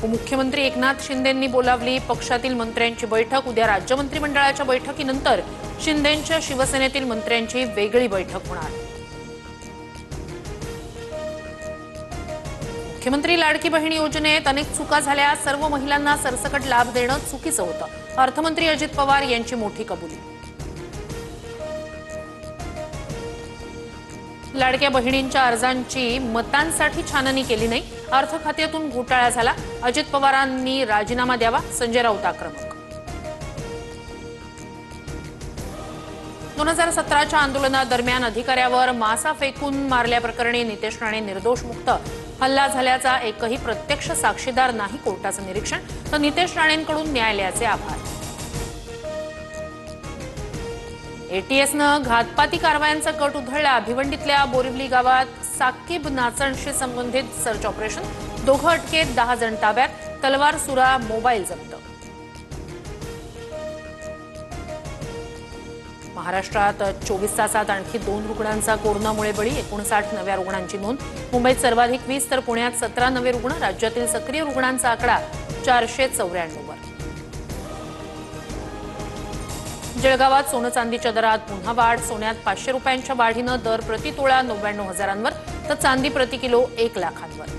उपमुख्यमंत्री एकनाथ शिंदेंनी बोलावली पक्षातील मंत्र्यांची बैठक। उद्या राज्य मंत्रिमंडळाच्या बैठकीनंतर शिंदेंच्या शिवसेनेतील मंत्र्यांची वेगळी बैठक होणार। मुख्यमंत्री लाडकी बहीण योजनेत अनेक चुका झाल्या, सर्व महिलांना सरसकट लाभ देणं चुकीचं होतं। अर्थमंत्री अजित पवार यांची मोठी कबुली। लाडक्या बहिणींच्या अर्जांची मतांसाठी छाननी केली नाही, अर्थ खात्यातून घोटाळा झाला, अजित पवारांनी राजीनामा द्यावा, संजय राऊत आक्रमक। 2017च्या आंदोलनादरम्यान अधिकाऱ्यावर मासा फेकून मारल्याप्रकरणी नितेश राणे निर्दोष मुक्त, हल्ला झाल्याचा एकही प्रत्यक्ष साक्षीदार नाही, कोर्टाचं निरीक्षण, तर नितेश राणेंकडून न्यायालयाचे आभार। एटीएसनं घातपाती कारवायांचा कट उधळला, भिवंडीतल्या बोरिवली गावात साकीब नाचणशी संबंधित सर्च ऑपरेशन, दोघं अटकेत, 10 जण ताब्यात, तलवार सुरा मोबाईल जप्त। महाराष्ट्रात 24 तासात आणखी 2 रुग्णांचा कोरोनामुळे बळी, 59 नव्या रुग्णांची नोंद। मुंबईत सर्वाधिक 20 तर पुण्यात 17 नवे रुग्ण, राज्यातील सक्रिय रुग्णांचा आकडा 494 वर। जळगावात सोनं चांदीच्या दरात पुन्हा वाढ, सोन्यात 500 रुपयांच्या वाढीनं दर प्रति तोळा 99,000 वर, तर चांदी प्रति किलो 1 लाखांवर।